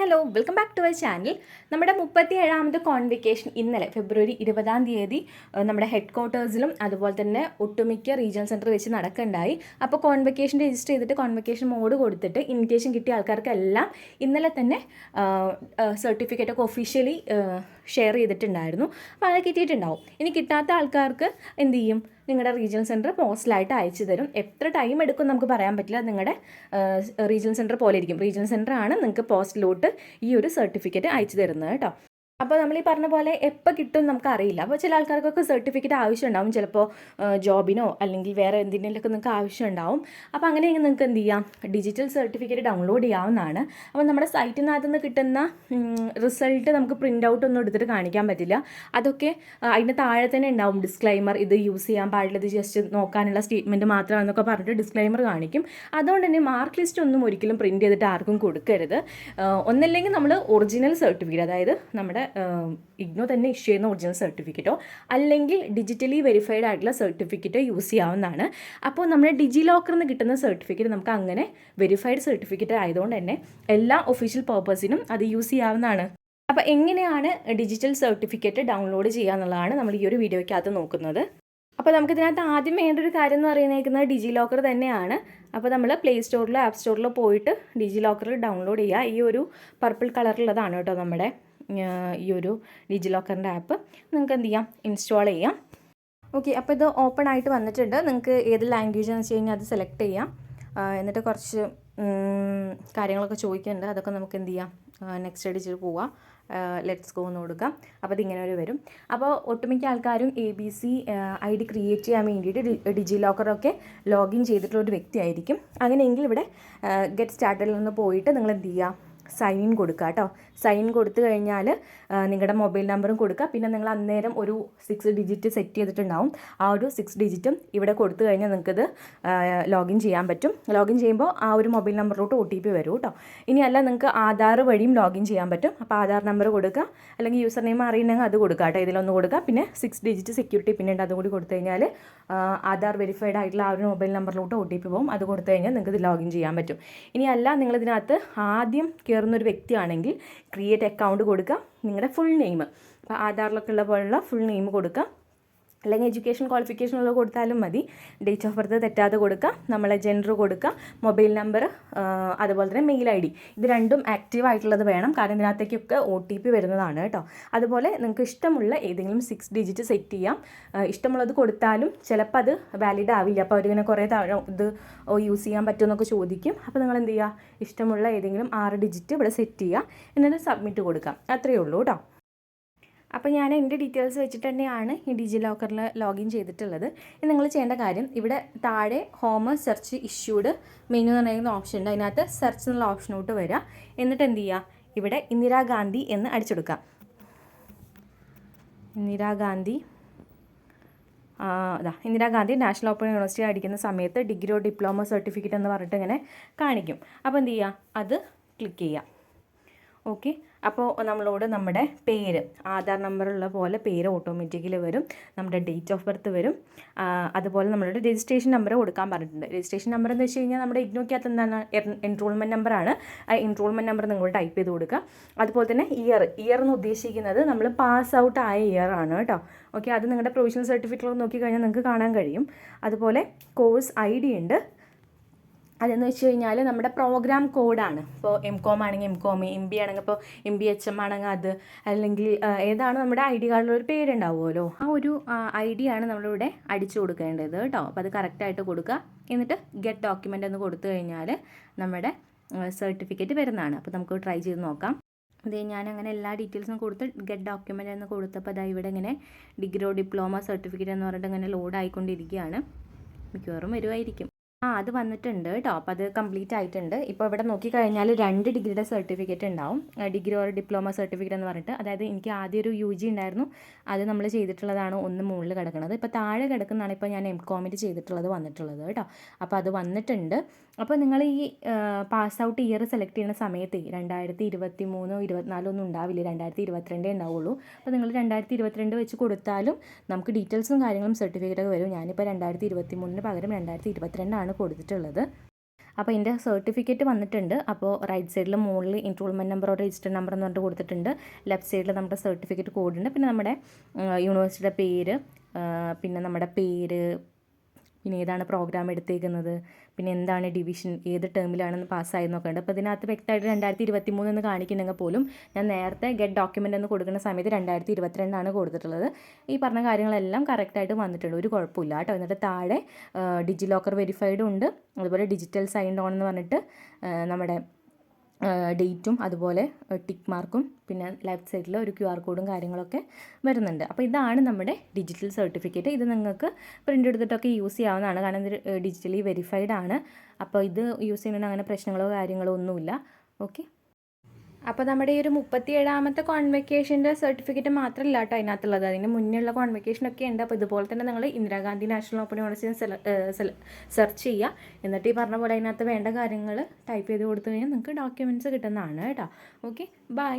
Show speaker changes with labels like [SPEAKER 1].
[SPEAKER 1] Hello welcome back to our channel. നമ്മുടെ 37ാമത് convocation ഇന്നലെ ഫെബ്രുവരി 20-ാം തീയതി നമ്മുടെ ഹെഡ് ക്വാർട്ടേഴ്സിലും അതുപോലെ തന്നെ ഒട്ടുമിക്ക റീജിയണൽ സെൻറ്റർ വെച്ച് നടക്കുകയുണ്ടായി. അപ്പോൾ കോൺവെക്കേഷൻ രജിസ്റ്റർ ചെയ്തിട്ട് കോൺവെക്കേഷൻ മോഡ് കൊടുത്തിട്ട് ഇൻവിറ്റേഷൻ കിട്ടിയ ആൾക്കാർക്കെല്ലാം ഇന്നലെ തന്നെ സർട്ടിഫിക്കറ്റൊക്കെ ഒഫീഷ്യലി ഷെയർ ചെയ്തിട്ടുണ്ടായിരുന്നു. അപ്പോൾ അത് കിട്ടിയിട്ടുണ്ടാവും. ഇനി കിട്ടാത്ത ആൾക്കാർക്ക് എന്ത് ചെയ്യും? നിങ്ങളുടെ റീജിയണൽ സെൻറ്റർ പോസ്റ്റലായിട്ട് അയച്ചു തരും. എത്ര ടൈം എടുക്കും നമുക്ക് പറയാൻ പറ്റില്ല. നിങ്ങളുടെ റീജിയണൽ സെൻറ്റർ പോലെ ഇരിക്കും. റീജിയണൽ സെൻറ്റർ ആണ് നിങ്ങൾക്ക് പോസ്റ്റിലോട്ട് ഈ ഒരു സർട്ടിഫിക്കറ്റ് അയച്ചു തരുന്നത് കേട്ടോ. അപ്പോൾ നമ്മൾ ഈ പറഞ്ഞ പോലെ എപ്പോൾ കിട്ടും നമുക്ക് അറിയില്ല. അപ്പോൾ ചില ആൾക്കാർക്കൊക്കെ സർട്ടിഫിക്കറ്റ് ആവശ്യമുണ്ടാവും. ചിലപ്പോൾ ജോബിനോ അല്ലെങ്കിൽ വേറെ എന്തിനൊക്കെ നിങ്ങൾക്ക് ആവശ്യമുണ്ടാവും. അപ്പോൾ അങ്ങനെയെങ്കിൽ നിങ്ങൾക്ക് എന്ത് ചെയ്യാം? ഡിജിറ്റൽ സർട്ടിഫിക്കറ്റ് ഡൗൺലോഡ് ചെയ്യാവുന്നതാണ്. അപ്പോൾ നമ്മുടെ സൈറ്റിനകത്ത് നിന്ന് കിട്ടുന്ന റിസൾട്ട് നമുക്ക് പ്രിൻ്റ് ഔട്ട് ഒന്നും എടുത്തിട്ട് കാണിക്കാൻ പറ്റില്ല. അതൊക്കെ അതിൻ്റെ താഴെ തന്നെ ഉണ്ടാവും ഡിസ്ക്ലൈമർ, ഇത് യൂസ് ചെയ്യാൻ പാടില്ല, ഇത് ജസ്റ്റ് നോക്കാനുള്ള സ്റ്റേറ്റ്മെൻറ്റ് മാത്രമാണെന്നൊക്കെ പറഞ്ഞിട്ട് ഡിസ്ക്ലൈമർ കാണിക്കും. അതുകൊണ്ട് തന്നെ മാർക്ക് ലിസ്റ്റ് ഒന്നും ഒരിക്കലും പ്രിൻറ്റ് ചെയ്തിട്ട് ആർക്കും കൊടുക്കരുത്. ഒന്നല്ലെങ്കിൽ നമ്മൾ ഒറിജിനൽ സർട്ടിഫിക്കറ്റ്, അതായത് നമ്മുടെ ഇഗ്നോ തന്നെ ഇഷ്യൂ ചെയ്യുന്ന ഒറിജിനൽ സർട്ടിഫിക്കറ്റോ അല്ലെങ്കിൽ ഡിജിറ്റലി വെരിഫൈഡ് ആയിട്ടുള്ള സർട്ടിഫിക്കറ്റോ യൂസ് ചെയ്യാവുന്നതാണ്. അപ്പോൾ നമ്മുടെ ഡിജി ലോക്കറിൽ നിന്ന് കിട്ടുന്ന സർട്ടിഫിക്കറ്റ് നമുക്ക് അങ്ങനെ വെരിഫൈഡ് സർട്ടിഫിക്കറ്റ് ആയതുകൊണ്ട് തന്നെ എല്ലാ ഒഫീഷ്യൽ പർപ്പസിനും അത് യൂസ് ചെയ്യാവുന്നതാണ്. അപ്പോൾ എങ്ങനെയാണ് ഡിജിറ്റൽ സർട്ടിഫിക്കറ്റ് ഡൗൺലോഡ് ചെയ്യുക എന്നുള്ളതാണ് നമ്മൾ ഈ ഒരു വീഡിയോയ്ക്കകത്ത് നോക്കുന്നത്. അപ്പോൾ നമുക്കിതിനകത്ത് ആദ്യം വേണ്ട ഒരു കാര്യം എന്ന് പറയുന്നത് ഡിജി ലോക്കർ തന്നെയാണ്. അപ്പോൾ നമ്മൾ പ്ലേ സ്റ്റോറിലോ ആപ്പ് സ്റ്റോറിലോ പോയിട്ട് ഡിജി ലോക്കറിൽ ഡൗൺലോഡ് ചെയ്യുക. ഈ ഒരു പർപ്പിൾ കളറിലുള്ളതാണ് കേട്ടോ നമ്മുടെ ഈ ഒരു ഡിജി ലോക്കറിൻ്റെ ആപ്പ്. നിങ്ങൾക്ക് എന്ത് ചെയ്യാം? ഇൻസ്റ്റാൾ ചെയ്യാം. ഓക്കെ, അപ്പോൾ ഇത് ഓപ്പൺ ആയിട്ട് വന്നിട്ടുണ്ട്. നിങ്ങൾക്ക് ഏത് ലാംഗ്വേജ് എന്ന് വെച്ച് കഴിഞ്ഞാൽ അത് സെലക്ട് ചെയ്യാം. എന്നിട്ട് കുറച്ച് കാര്യങ്ങളൊക്കെ ചോദിക്കുന്നുണ്ട്. അതൊക്കെ നമുക്ക് എന്ത് ചെയ്യാം? നെക്സ്റ്റ് അടിച്ചിട്ട് പോവാം. ലെറ്റ്സ് ഗോ എന്ന് കൊടുക്കാം. അപ്പോൾ ഇതിങ്ങനെ ഒരു വരും. അപ്പോൾ ഒട്ടുമിക്ക ആൾക്കാരും ABC ID ക്രിയേറ്റ് ചെയ്യാൻ വേണ്ടിയിട്ട് ഡിജി ലോക്കറൊക്കെ ലോഗിൻ ചെയ്തിട്ടുള്ള ഒരു വ്യക്തിയായിരിക്കും. അങ്ങനെയെങ്കിൽ ഇവിടെ ഗെറ്റ് സ്റ്റാർട്ടറിൽ നിന്ന് പോയിട്ട് നിങ്ങൾ എന്ത് ചെയ്യുക? സൈൻ ഇൻ കൊടുക്കുക കേട്ടോ. സൈൻ ഇൻ കൊടുത്തു കഴിഞ്ഞാൽ നിങ്ങളുടെ മൊബൈൽ നമ്പറും കൊടുക്കുക. പിന്നെ നിങ്ങൾ അന്നേരം ഒരു 6 ഡിജിറ്റ് സെറ്റ് ചെയ്തിട്ടുണ്ടാവും. ആ ഒരു 6 ഡിജിറ്റും ഇവിടെ കൊടുത്തു കഴിഞ്ഞാൽ നിങ്ങൾക്കത് ലോഗിൻ ചെയ്യാൻ പറ്റും. ലോഗിൻ ചെയ്യുമ്പോൾ ആ ഒരു മൊബൈൽ നമ്പറിലോട്ട് OTP വരും കേട്ടോ. ഇനിയല്ല നിങ്ങൾക്ക് ആധാർ വഴിയും ലോഗിൻ ചെയ്യാൻ പറ്റും. അപ്പോൾ ആധാർ നമ്പർ കൊടുക്കുക, അല്ലെങ്കിൽ യൂസർ നെയിം അറിയണമെങ്കിൽ അത് കൊടുക്കുക കേട്ടോ. ഇതിലൊന്ന് കൊടുക്കുക. പിന്നെ 6 ഡിജിറ്റ് സെക്യൂരിറ്റി പിൻ ഉണ്ട്, അതും കൂടി കൊടുത്തു കഴിഞ്ഞാൽ ആധാർ വെരിഫൈഡ് ആയിട്ടുള്ള ആ ഒരു മൊബൈൽ നമ്പറിലോട്ട് OTP പോകും. അത് കൊടുത്തു കഴിഞ്ഞാൽ നിങ്ങൾക്ക് ഇത് ലോഗിൻ ചെയ്യാൻ പറ്റും. ഇനിയല്ല നിങ്ങളിതിനകത്ത് ആദ്യം കയറുന്നൊരു വ്യക്തിയാണെങ്കിൽ ക്രിയേറ്റ് അക്കൗണ്ട് കൊടുക്കുക, നിങ്ങളുടെ ഫുൾ നെയിം, അപ്പോൾ ആധാറിലൊക്കെ ഉള്ള പോലുള്ള ഫുൾ നെയിം കൊടുക്കുക, അല്ലെങ്കിൽ എഡ്യൂക്കേഷൻ ക്വാളിഫിക്കേഷനുള്ള കൊടുത്താലും മതി. ഡേറ്റ് ഓഫ് ബർത്ത് തെറ്റാതെ കൊടുക്കുക, നമ്മളെ ജെൻഡർ കൊടുക്കുക, മൊബൈൽ നമ്പർ, അതുപോലെ തന്നെ മെയിൽ ID, ഇത് രണ്ടും ആക്റ്റീവ് ആയിട്ടുള്ളത് വേണം. കാരണം ഇതിനകത്തേക്കൊക്കെ OTP വരുന്നതാണ് കേട്ടോ. അതുപോലെ നിങ്ങൾക്ക് ഇഷ്ടമുള്ള ഏതെങ്കിലും 6 ഡിജിറ്റ് സെറ്റ് ചെയ്യാം. ഇഷ്ടമുള്ളത് കൊടുത്താലും ചിലപ്പോൾ അത് വാലിഡ് ആവില്ല. അപ്പോൾ അവരിങ്ങനെ കുറേ ഇത് യൂസ് ചെയ്യാൻ പറ്റുമെന്നൊക്കെ ചോദിക്കും. അപ്പോൾ നിങ്ങൾ എന്ത് ചെയ്യുക? ഇഷ്ടമുള്ള ഏതെങ്കിലും 6 ഡിജിറ്റ് ഇവിടെ സെറ്റ് ചെയ്യുക, എന്നിട്ട് സബ്മിറ്റ് കൊടുക്കാം. അത്രയേ ഉള്ളൂ കേട്ടോ. അപ്പോൾ ഞാൻ എൻ്റെ ഡീറ്റെയിൽസ് വെച്ചിട്ട് തന്നെയാണ് ഈ ഡിജി ലോക്കറിൽ ലോഗിൻ ചെയ്തിട്ടുള്ളത്. ഇനി നിങ്ങൾ ചെയ്യേണ്ട കാര്യം, ഇവിടെ താഴെ ഹോം, സെർച്ച്, ഇഷ്യൂഡ്, മെനു എന്ന് പറയുന്ന ഓപ്ഷൻ ഉണ്ട്. അതിനകത്ത് സെർച്ച് എന്നുള്ള ഓപ്ഷനോട്ട് വരിക. എന്നിട്ട് എന്ത് ചെയ്യുക? ഇവിടെ ഇന്ദിരാഗാന്ധി എന്ന് അടിച്ചെടുക്കാം. ഇന്ദിരാഗാന്ധി നാഷണൽ ഓപ്പൺ യൂണിവേഴ്സിറ്റി അടിക്കുന്ന സമയത്ത് ഡിഗ്രിയോ ഡിപ്ലോമ സർട്ടിഫിക്കറ്റ് എന്ന് പറഞ്ഞിട്ട് ഇങ്ങനെ കാണിക്കും. അപ്പോൾ എന്ത് ചെയ്യുക? അത് ക്ലിക്ക് ചെയ്യുക. ഓക്കെ, അപ്പോൾ നമ്മളോട് നമ്മുടെ പേര്, ആധാർ നമ്പറുള്ള പോലെ പേര് ഓട്ടോമാറ്റിക്കലി വരും. നമ്മുടെ ഡേറ്റ് ഓഫ് ബർത്ത് വരും. അതുപോലെ നമ്മളുടെ രജിസ്ട്രേഷൻ നമ്പർ കൊടുക്കാൻ പറഞ്ഞിട്ടുണ്ട്. രജിസ്ട്രേഷൻ നമ്പർ എന്ന് വെച്ച് കഴിഞ്ഞാൽ നമ്മുടെ ഇഗ്നോയ്ക്കകത്ത് എന്താണ് എൻറോൾമെൻറ്റ് നമ്പറാണ്. ആ എൻറോൾമെൻറ്റ് നമ്പർ നിങ്ങൾ ടൈപ്പ് ചെയ്ത് കൊടുക്കുക. അതുപോലെ തന്നെ ഇയർ എന്ന് ഉദ്ദേശിക്കുന്നത് നമ്മൾ പാസ് ഔട്ട് ആയ ഇയർ ആണ് കേട്ടോ. ഓക്കെ, അത് നിങ്ങളുടെ പ്രൊവിഷണൽ സർട്ടിഫിക്കറ്റ് നോക്കിക്കഴിഞ്ഞാൽ നിങ്ങൾക്ക് കാണാൻ കഴിയും. അതുപോലെ കോഴ്സ് ID ഉണ്ട്. അതെന്ന് വെച്ച് കഴിഞ്ഞാൽ നമ്മുടെ പ്രോഗ്രാം കോഡാണ്. ഇപ്പോൾ MCOM ആണെങ്കിൽ MCOM, MB ആണെങ്കിൽ ഇപ്പോൾ MBHM ആണെങ്കിൽ അത്, അല്ലെങ്കിൽ ഏതാണ് നമ്മുടെ ID കാർഡിലൊരു പേരുണ്ടാവുമല്ലോ, ആ ഒരു ID ആണ് നമ്മളിവിടെ അടിച്ചു കൊടുക്കേണ്ടത് കേട്ടോ. അപ്പോൾ അത് കറക്റ്റായിട്ട് കൊടുക്കുക. എന്നിട്ട് ഗെറ്റ് ഡോക്യുമെൻ്റ് എന്ന് കൊടുത്തു കഴിഞ്ഞാൽ നമ്മുടെ സർട്ടിഫിക്കറ്റ് വരുന്നതാണ്. അപ്പോൾ നമുക്ക് ട്രൈ ചെയ്ത് നോക്കാം. അതെ, ഞാൻ അങ്ങനെ എല്ലാ ഡീറ്റെയിൽസും കൊടുത്ത് ഗെറ്റ് ഡോക്യുമെൻ്റ് എന്ന് കൊടുത്തപ്പോൾ അതാ ഇവിടെ ഇങ്ങനെ ഡിഗ്രിയോ ഡിപ്ലോമ സർട്ടിഫിക്കറ്റ് എന്ന് പറഞ്ഞിട്ട് ഇങ്ങനെ ലോഡ് ആയിക്കൊണ്ടിരിക്കുകയാണ്. മിക്കവാറും വരുമായിരിക്കും. അത് വന്നിട്ടുണ്ട് കേട്ടോ. അപ്പോൾ അത് കംപ്ലീറ്റ് ആയിട്ടുണ്ട്. ഇപ്പോൾ ഇവിടെ നോക്കിക്കഴിഞ്ഞാൽ 2 ഡിഗ്രിയുടെ സർട്ടിഫിക്കറ്റ് ഉണ്ടാവും. ഡിഗ്രി ഓർ ഡിപ്ലോമ സർട്ടിഫിക്കറ്റ് എന്ന് പറഞ്ഞിട്ട്. അതായത് എനിക്ക് ആദ്യം ഒരു UG ഉണ്ടായിരുന്നു, അത് നമ്മൾ ചെയ്തിട്ടുള്ളതാണ് ഒന്ന് മുകളിൽ കിടക്കുന്നത്. ഇപ്പോൾ താഴെ കിടക്കുന്നതാണ് ഇപ്പോൾ ഞാൻ MCOM ചെയ്തിട്ടുള്ളത് വന്നിട്ടുള്ളത് കേട്ടോ. അപ്പോൾ അത് വന്നിട്ടുണ്ട്. അപ്പോൾ നിങ്ങൾ ഈ പാസ് ഔട്ട് ഇയർ സെലക്ട് ചെയ്യുന്ന സമയത്ത് 2023 24 ഒന്നും ഉണ്ടാവില്ല, 2022 ഉണ്ടാവുള്ളൂ. അപ്പോൾ നിങ്ങൾ 2022 വെച്ച് കൊടുത്താലും നമുക്ക് ഡീറ്റെയിൽസും കാര്യങ്ങളും സർട്ടിഫിക്കറ്റൊക്കെ വരും. ഞാനിപ്പോൾ 2023 പകരം 2022 കൊടുത്തിട്ടുള്ളത്. അപ്പോൾ ഇതിൻ്റെ സർട്ടിഫിക്കറ്റ് വന്നിട്ടുണ്ട്. അപ്പോൾ റൈറ്റ് സൈഡിൽ മുകളിൽ എൻറോൾമെൻറ്റ് നമ്പർ രജിസ്റ്റർ നമ്പർ എന്ന് പറഞ്ഞിട്ട് കൊടുത്തിട്ടുണ്ട്. ലെഫ്റ്റ് സൈഡിൽ നമ്മുടെ സർട്ടിഫിക്കറ്റ് കോഡ് ഉണ്ട്. പിന്നെ നമ്മുടെ യൂണിവേഴ്സിറ്റിയുടെ പേര്, പിന്നെ നമ്മുടെ പേര്, പിന്നെ ഏതാണ് പ്രോഗ്രാം എടുത്തേക്കുന്നത്, പിന്നെ എന്താണ് ഡിവിഷൻ, ഏത് ടേമിലാണെന്ന് പാസ്സായി നോക്കേണ്ടത്. അപ്പോൾ ഇതിനകത്ത് വ്യക്തമായിട്ട് 2023 എന്ന് കാണിക്കുന്നെങ്കിൽ പോലും ഞാൻ നേരത്തെ ഗെറ്റ് ഡോക്യുമെൻ്റ് എന്ന് കൊടുക്കുന്ന സമയത്ത് 2022 കൊടുത്തിട്ടുള്ളത്. ഈ പറഞ്ഞ കാര്യങ്ങളെല്ലാം കറക്റ്റായിട്ട് വന്നിട്ടുണ്ട്, ഒരു കുഴപ്പമില്ല കേട്ടോ. എന്നിട്ട് താഴെ ഡിജി ലോക്കർ വെരിഫൈഡും ഉണ്ട്, അതുപോലെ ഡിജിറ്റൽ സൈൻഡ് ഓൺ എന്ന് പറഞ്ഞിട്ട് നമ്മുടെ ഡേറ്റും അതുപോലെ ടിക്ക് മാർക്കും പിന്നെ ലെഫ്റ്റ് സൈഡിൽ ഒരു QR കോഡും കാര്യങ്ങളൊക്കെ വരുന്നുണ്ട്. അപ്പോൾ ഇതാണ് നമ്മുടെ ഡിജിറ്റൽ സർട്ടിഫിക്കറ്റ്. ഇത് നിങ്ങൾക്ക് പ്രിൻ്റ് എടുത്തിട്ടൊക്കെ യൂസ് ചെയ്യാവുന്നതാണ്, കാരണം ഇത് ഡിജിറ്റലി വെരിഫൈഡ് ആണ്. അപ്പോൾ ഇത് യൂസ് ചെയ്യുന്നതിന് അങ്ങനെ പ്രശ്നങ്ങളോ കാര്യങ്ങളോ ഒന്നുമില്ല. ഓക്കെ, അപ്പോൾ നമ്മുടെ ഈ ഒരു 37ാമത്തെ കോൺവെക്കേഷൻ്റെ സർട്ടിഫിക്കറ്റ് മാത്രമല്ല കേട്ടോ അതിനകത്തുള്ളത്, അതിന് മുന്നേയുള്ള കോൺവെക്കേഷനൊക്കെ ഉണ്ട്. അപ്പോൾ ഇതുപോലെ തന്നെ നിങ്ങൾ Indira Gandhi national open university search ചെയ്യുക. എന്നിട്ട് ഈ പറഞ്ഞ പോലെ അതിനകത്ത് വേണ്ട കാര്യങ്ങൾ ടൈപ്പ് ചെയ്ത് കൊടുത്തു കഴിഞ്ഞാൽ നിങ്ങൾക്ക് ഡോക്യുമെൻറ്റ്സ് കിട്ടുന്നതാണ് കേട്ടോ. Okay, by.